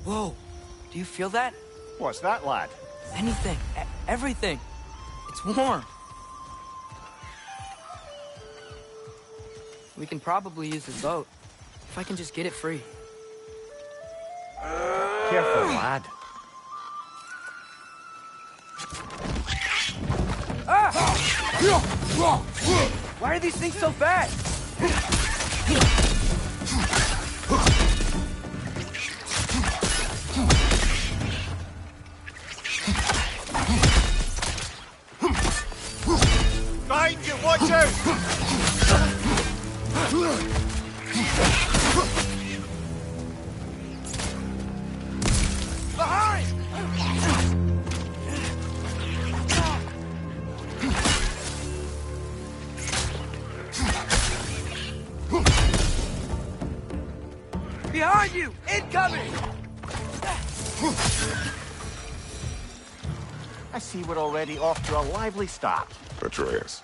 Whoa, do you feel that? What's that, lad? Anything, everything. It's warm. We can probably use this boat, if I can just get it free. Careful, lad. Ah! Why are these things so fast? Behind you, watch out! Behind! Behind you! Incoming! I see we're already off to a lively start. Atreus,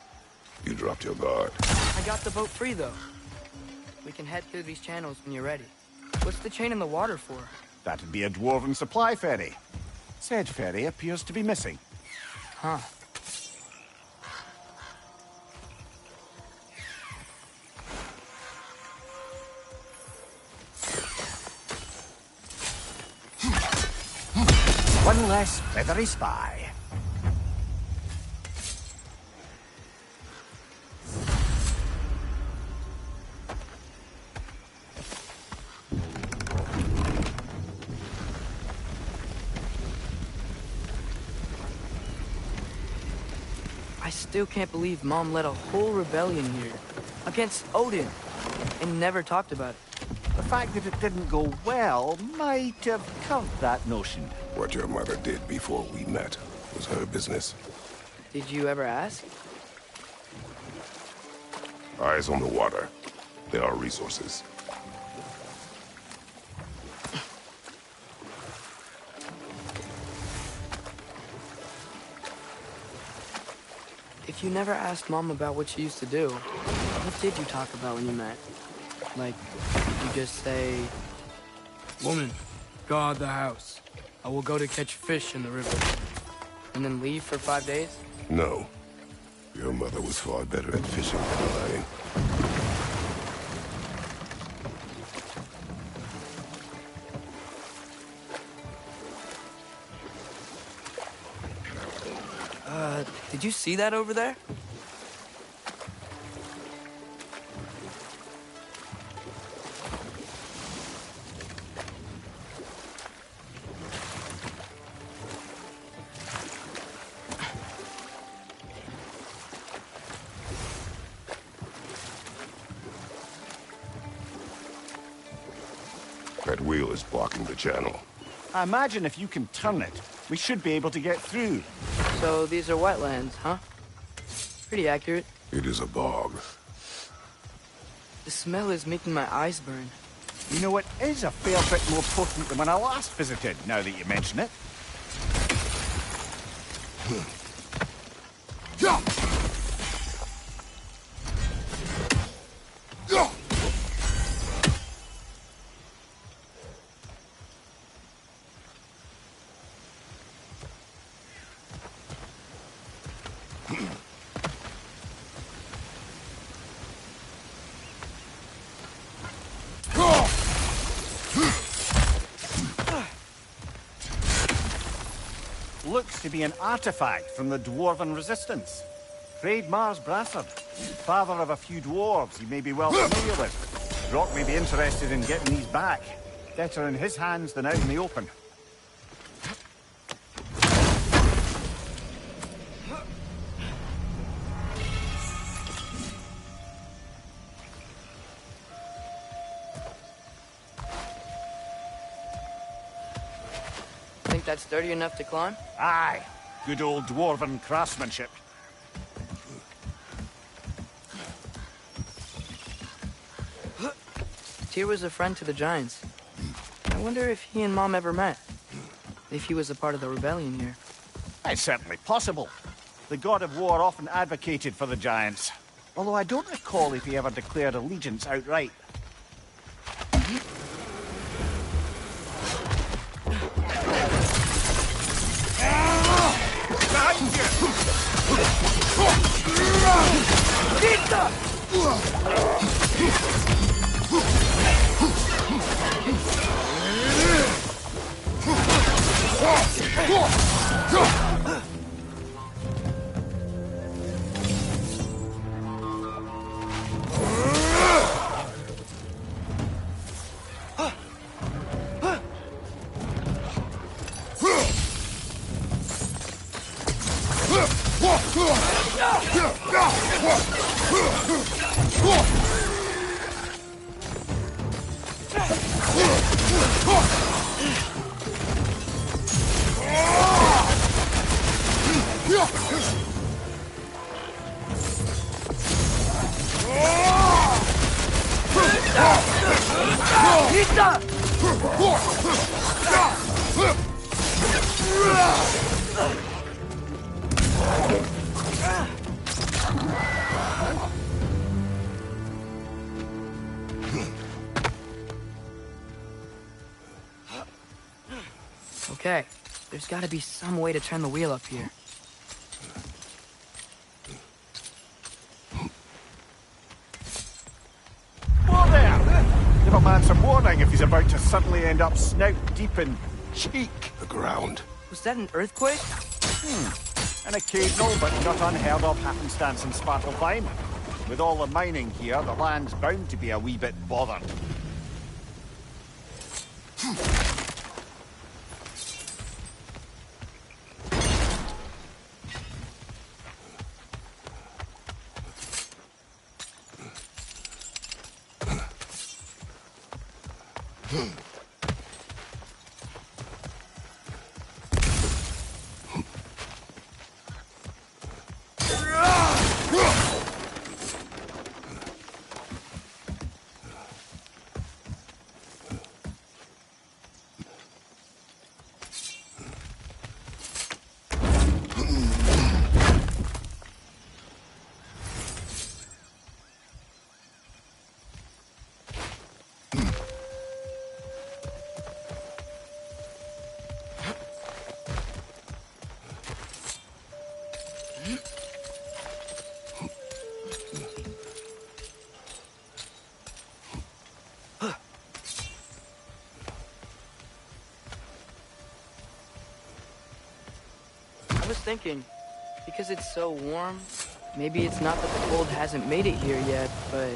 you dropped your guard. I got the boat free, though. We can head through these channels when you're ready. What's the chain in the water for? That'd be a dwarven supply ferry. Said ferry appears to be missing. Huh. One less feathery spy. I still can't believe Mom led a whole rebellion here. Against Odin. And never talked about it. The fact that it didn't go well might have curved that notion. What your mother did before we met was her business. Did you ever ask? Eyes on the water. There are resources. If you never asked Mom about what she used to do, what did you talk about when you met? Like, you just say, "Woman, guard the house. I will go to catch fish in the river." And then leave for 5 days? No. Your mother was far better at fishing than I. Did you see that over there? That wheel is blocking the channel. I imagine if you can turn it, we should be able to get through. So these are wetlands, huh? Pretty accurate. It is a bog. The smell is making my eyes burn. You know, it is a fair bit more potent than when I last visited, now that you mention it. Looks to be an artifact from the Dwarven Resistance. Craig Mars Brassard, father of a few dwarves you may be well familiar with. Brock may be interested in getting these back. Better in his hands than out in the open. Think that's sturdy enough to climb? Aye, good old Dwarven craftsmanship. Tyr was a friend to the Giants. I wonder if he and Mom ever met. If he was a part of the rebellion here. It's certainly possible. The god of war often advocated for the Giants. Although I don't recall if he ever declared allegiance outright. Okay, there's gotta be some way to turn the wheel up here. Whoa there! Give a man some warning if he's about to suddenly end up snout deep in cheek. The ground. Was that an earthquake? An occasional but not unheard of happenstance in Svartalfheim. With all the mining here, the land's bound to be a wee bit bothered. I was thinking, because it's so warm, maybe it's not that the cold hasn't made it here yet, but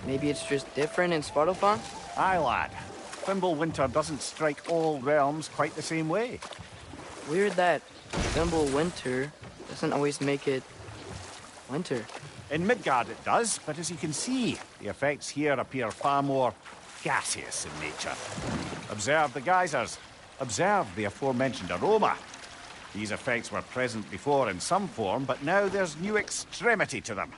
maybe it's just different in Svartalfheim? Aye, lad. Winter doesn't strike all realms quite the same way. Weird that Winter doesn't always make it winter. In Midgard it does, but as you can see, the effects here appear far more gaseous in nature. Observe the geysers. Observe the aforementioned aroma. These effects were present before in some form, but now there's new extremity to them.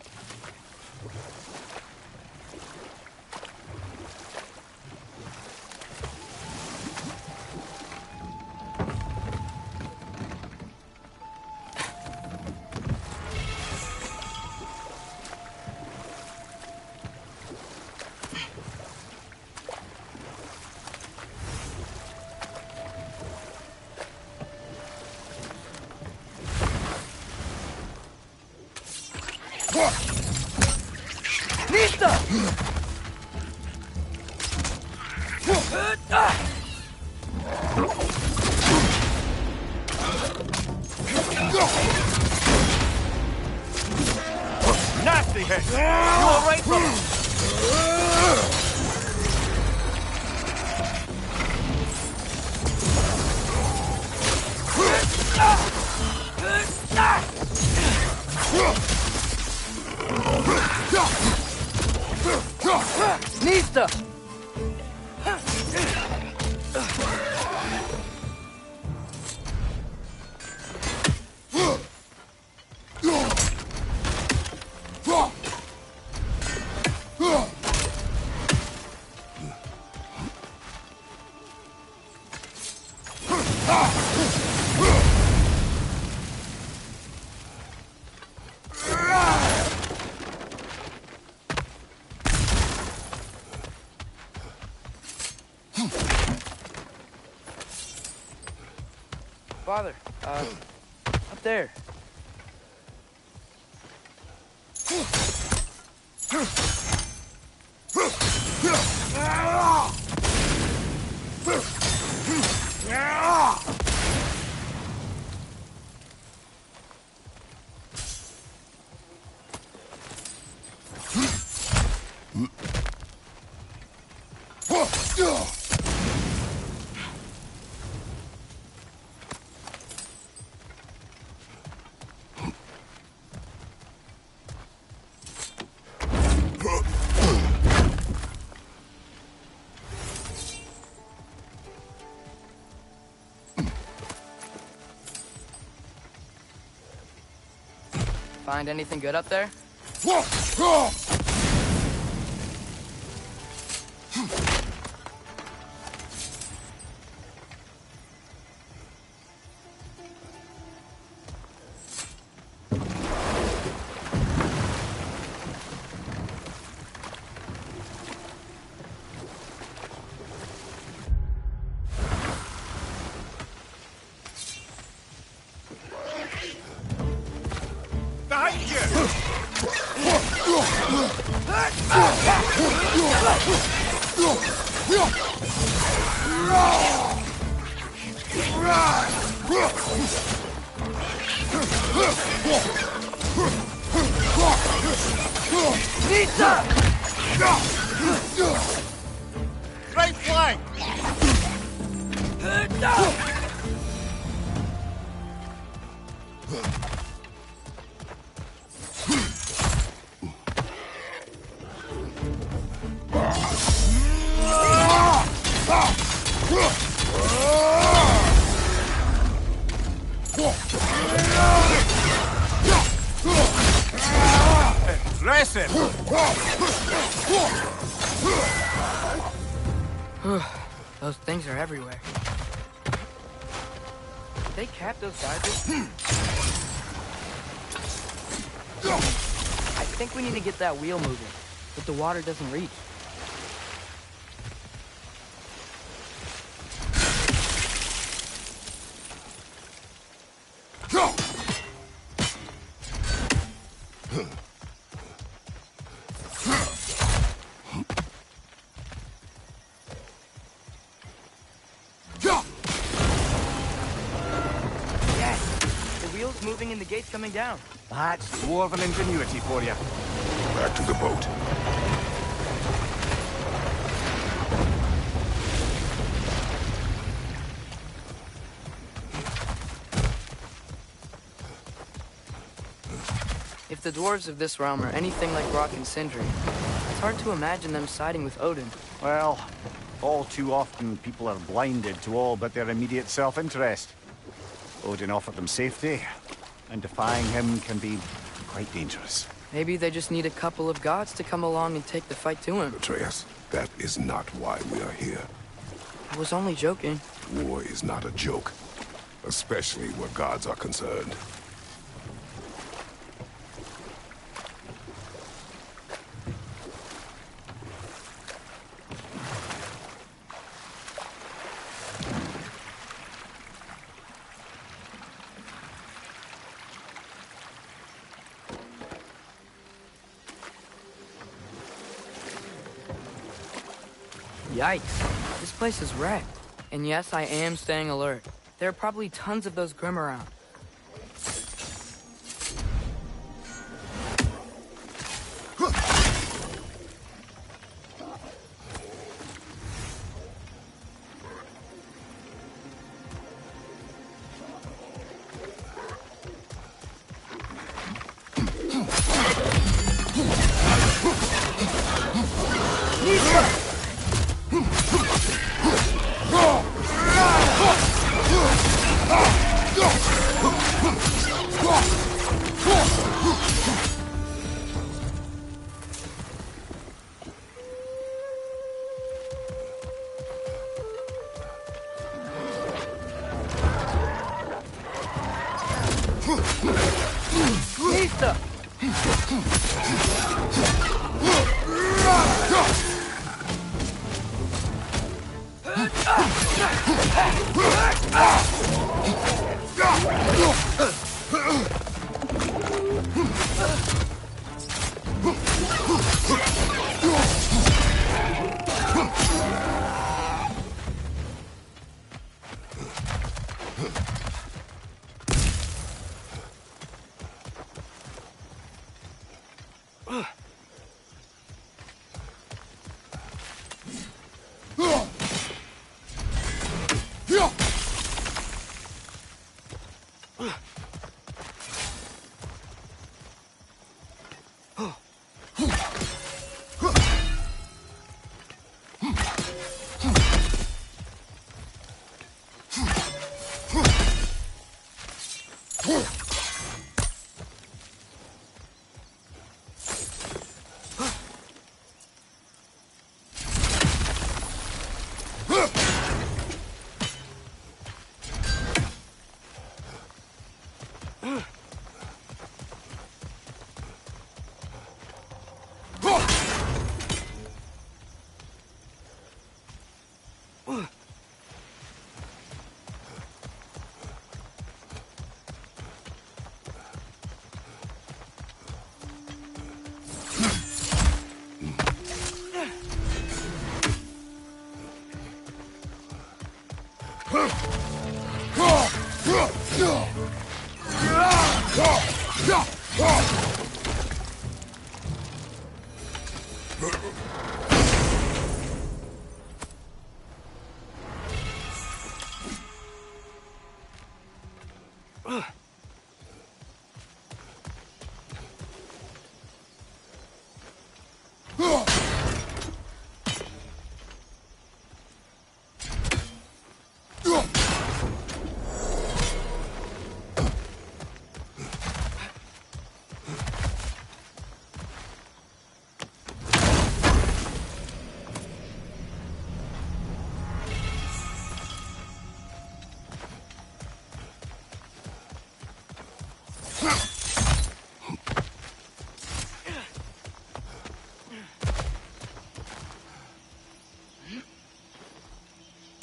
Nasty hit! You all right, brother? Nista! Father, up there. Find anything good up there? Behind you! Right flank! Impressive! Those things are everywhere. Did they cap those divers? I think we need to get that wheel moving, but the water doesn't reach. Moving and the gate's coming down. That's dwarven ingenuity for you. Back to the boat. If the dwarves of this realm are anything like Rock and Sindri, it's hard to imagine them siding with Odin. Well, all too often people are blinded to all but their immediate self-interest. Odin offered them safety, and defying him can be quite dangerous. Maybe they just need a couple of gods to come along and take the fight to him. Atreus, that is not why we are here. I was only joking. War is not a joke, especially where gods are concerned. Yikes. This place is wrecked. And yes, I am staying alert. There are probably tons of those Grim around.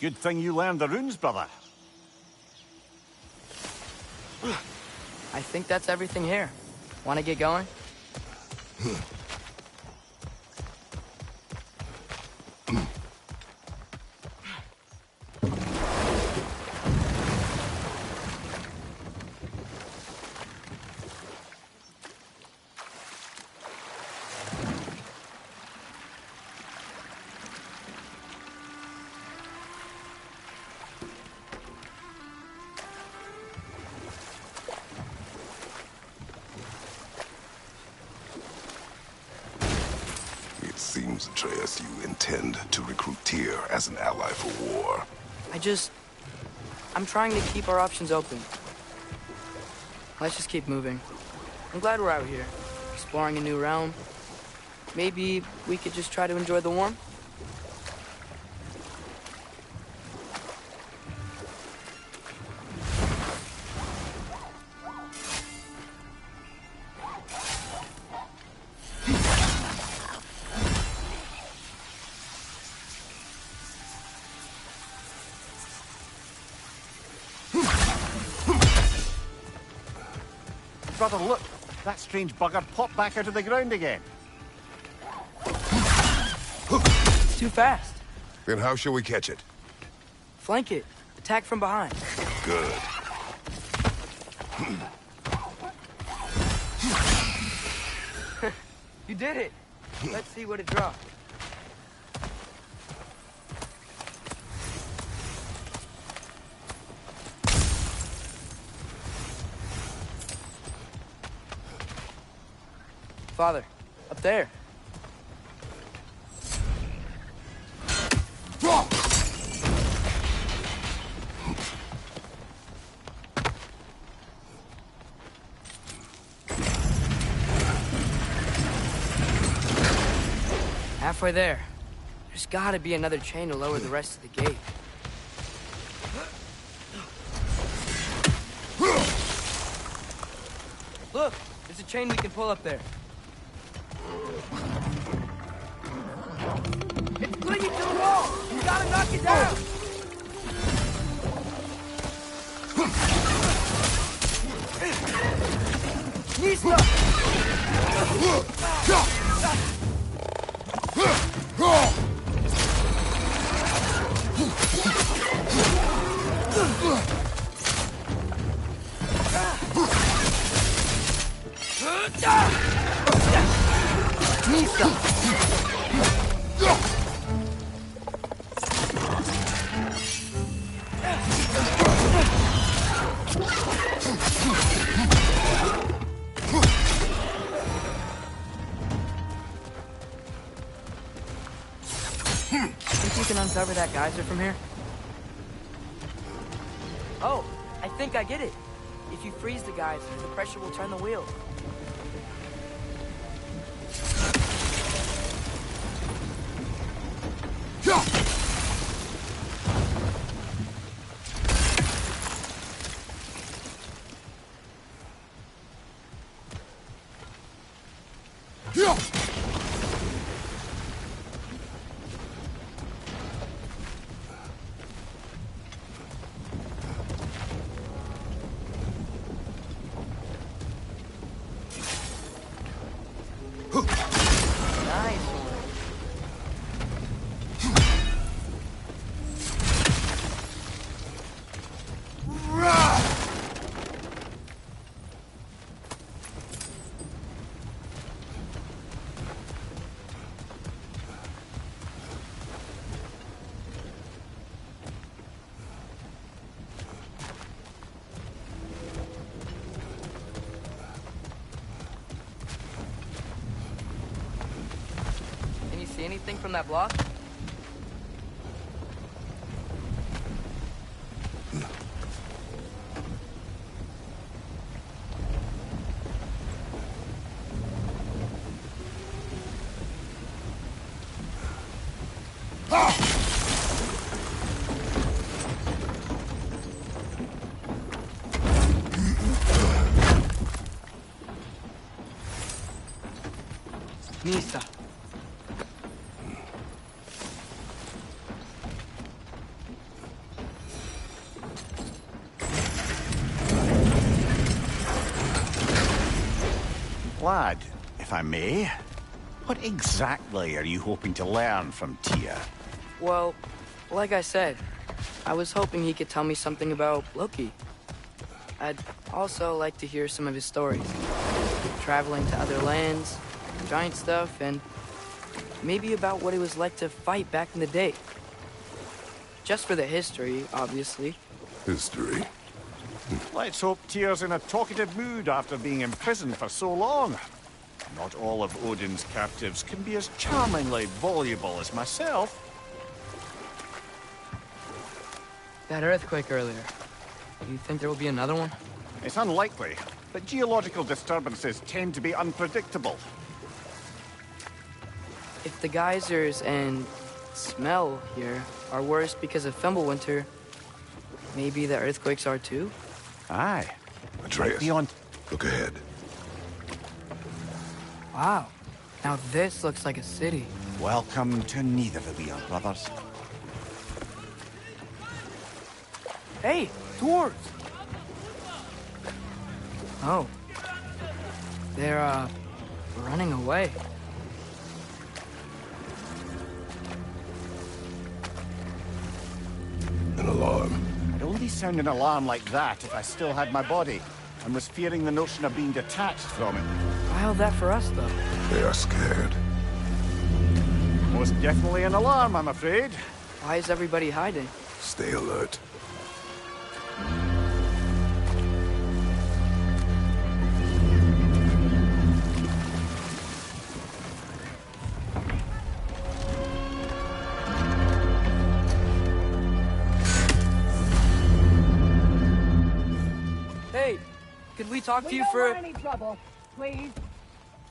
Good thing you learned the runes, brother. I think that's everything here. Want to get going? It seems, Atreus, you intend to recruit Tyr as an ally for war. I'm trying to keep our options open. Let's just keep moving. I'm glad we're out here, exploring a new realm. Maybe we could just try to enjoy the warmth? Brother, look! That strange bugger popped back out of the ground again. It's too fast. Then how shall we catch it? Flank it. Attack from behind. Good. You did it. Let's see what it dropped. Father, up there. Halfway there. There's gotta be another chain to lower the rest of the gate. Look, there's a chain we can pull up there. It's clinging to the wall! You gotta knock it down! Nista! Nista! Think you can uncover that geyser from here? Oh, I think I get it. If you freeze the geyser, the pressure will turn the wheel. thing from that block? Nista. Lad, if I may, what exactly are you hoping to learn from Tyr? Well, like I said, I was hoping he could tell me something about Loki. I'd also like to hear some of his stories. Traveling to other lands, giant stuff, and maybe about what it was like to fight back in the day. Just for the history, obviously. History. Let's hope Tyr's in a talkative mood after being imprisoned for so long. Not all of Odin's captives can be as charmingly voluble as myself. That earthquake earlier. Do you think there will be another one? It's unlikely, but geological disturbances tend to be unpredictable. If the geysers and smell here are worse because of Fimbulwinter, maybe the earthquakes are too? Aye. Atreus, Beyond. look ahead. Wow. Now this looks like a city. Welcome to Nidavellir, brothers. Hey, dwarves! Oh. They're, running away. An alarm. I'd only sound an alarm like that if I still had my body, and was fearing the notion of being detached from it. Why held that for us, though? They are scared. Most definitely an alarm, I'm afraid. Why is everybody hiding? Stay alert. Hey, could we talk to you don't for... want any trouble, please.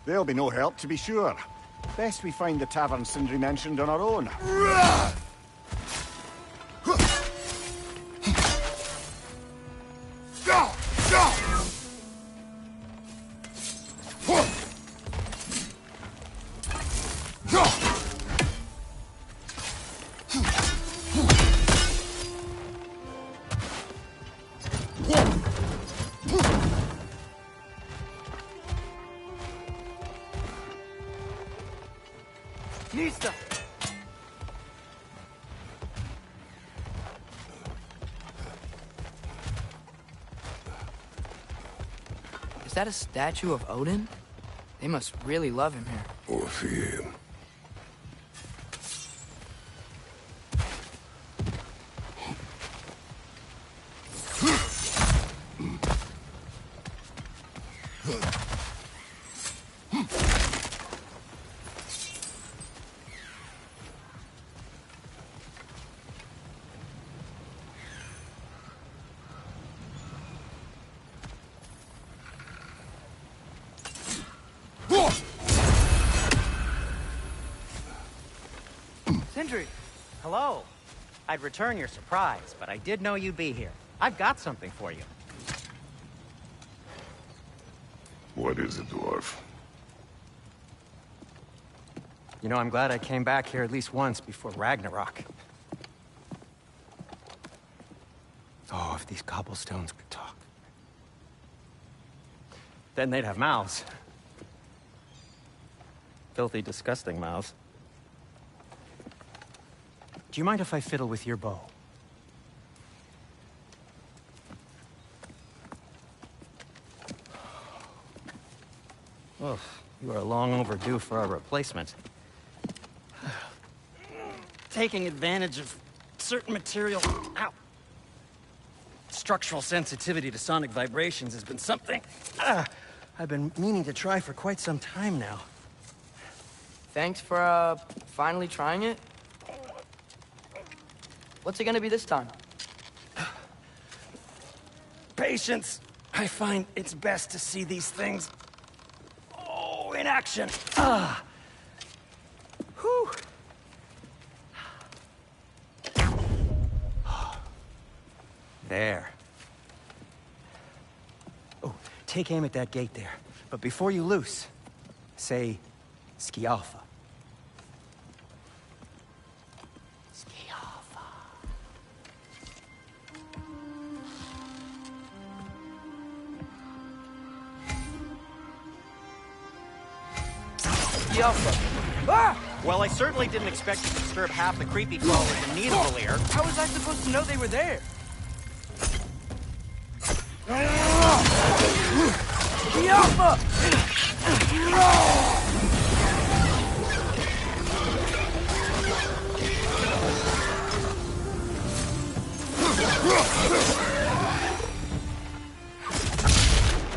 There'll be no help, to be sure. Best we find the tavern Sindri mentioned on our own. Nista! Is that a statue of Odin? They must really love him here. Or fear him. Sindri! Hello. I'd return your surprise, but I did know you'd be here. I've got something for you. What is it, dwarf? You know, I'm glad I came back here at least once before Ragnarok. Oh, if these cobblestones could talk. Then they'd have mouths. Filthy, disgusting mouths. Do you mind if I fiddle with your bow? Oh, you are long overdue for a replacement. Taking advantage of certain material... Ow! Structural sensitivity to sonic vibrations has been something... I've been meaning to try for quite some time now. Thanks for, finally trying it. What's it gonna be this time? Patience. I find it's best to see these things, in action. Whew. There. Oh, take aim at that gate there. But before you loose, say, Skialfa. Well, I certainly didn't expect you to disturb half the creepy crawlers in Nidavellir. How was I supposed to know they were there?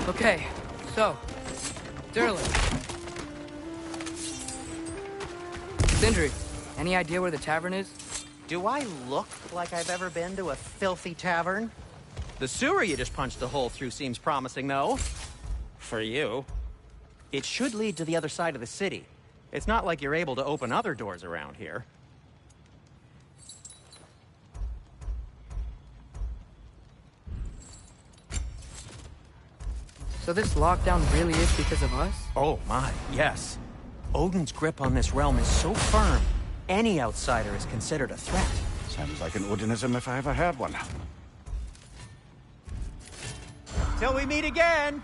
Okay, so, Durlin. Sindri, any idea where the tavern is? Do I look like I've ever been to a filthy tavern? The sewer you just punched a hole through seems promising, though. For you. It should lead to the other side of the city. It's not like you're able to open other doors around here. So this lockdown really is because of us? Oh my, yes. Odin's grip on this realm is so firm, any outsider is considered a threat. Sounds like an Odinism if I ever heard one. Till we meet again!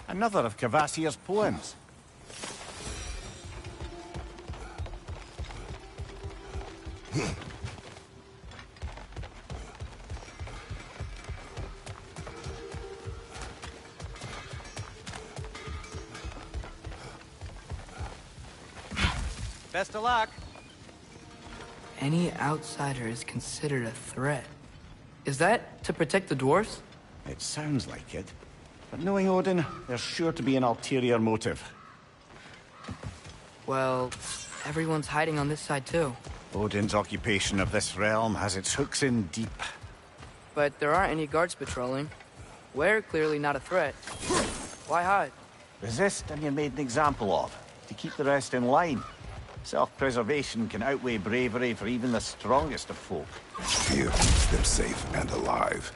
Another of Kvasir's poems. Best of luck. Any outsider is considered a threat. Is that to protect the dwarves? It sounds like it. But knowing Odin, there's sure to be an ulterior motive. Well, everyone's hiding on this side too. Odin's occupation of this realm has its hooks in deep. But there aren't any guards patrolling. We're clearly not a threat. Why hide? Resist and you're made an example of, to keep the rest in line. Self-preservation can outweigh bravery for even the strongest of folk. Fear keeps them safe and alive.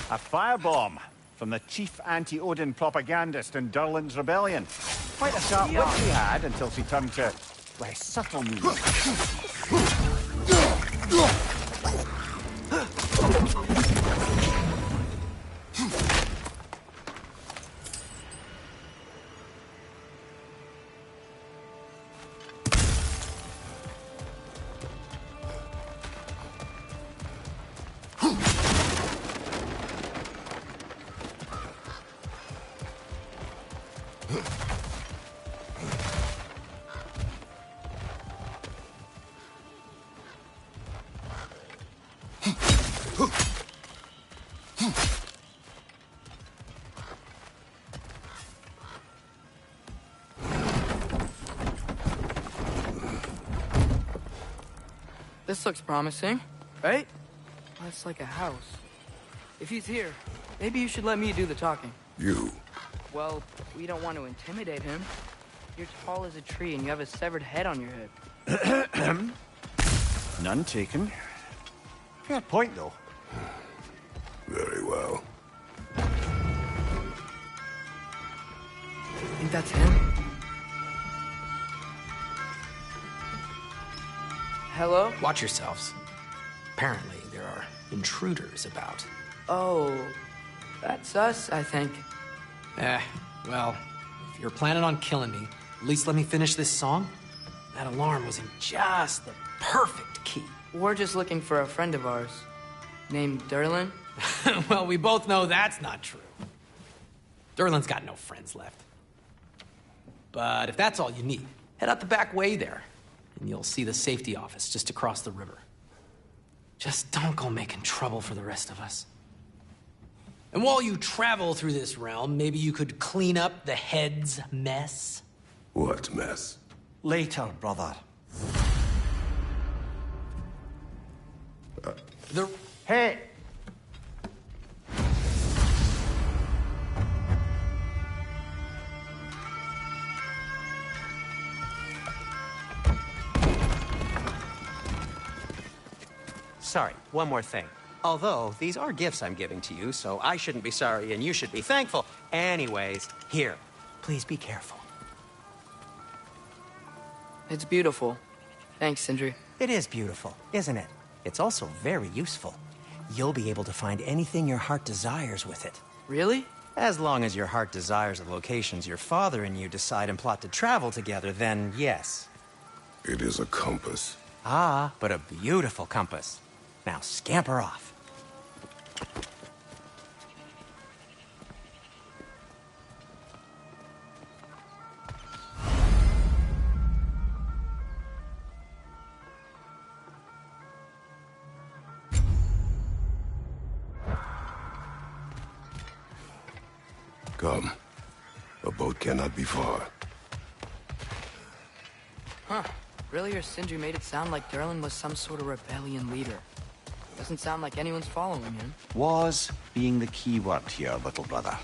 A firebomb from the chief anti-Odin propagandist in Durlin's rebellion. Quite a sharp wit she had until she turned to less subtle means. This looks promising, right? That's like a house. If he's here, maybe you should let me do the talking. You? Well, we don't want to intimidate him. You're tall as a tree and you have a severed head on your head. None taken. Fair point, though. Very well. Think that's him? Hello? Watch yourselves. Apparently, there are intruders about. Oh, that's us, I think. Well, if you're planning on killing me, at least let me finish this song. That alarm was in just the perfect key. We're just looking for a friend of ours, named Derlin. Well, we both know that's not true. Derlin's got no friends left. But if that's all you need, head out the back way there, and you'll see the safety office just across the river. Just don't go making trouble for the rest of us. And while you travel through this realm, maybe you could clean up the head's mess? What mess? Later, brother. Hey! Sorry, one more thing. Although, these are gifts I'm giving to you, so I shouldn't be sorry and you should be thankful. Anyways, here, please be careful. It's beautiful. Thanks, Sindri. It is beautiful, isn't it? It's also very useful. You'll be able to find anything your heart desires with it. Really? As long as your heart desires the locations your father and you decide and plot to travel together, then yes. It is a compass. Ah, but a beautiful compass. Now scamper off. Come. A boat cannot be far. Huh. Earlier, Sindri made it sound like Derlin was some sort of rebellion leader. Doesn't sound like anyone's following him. Was being the key word here, little brother.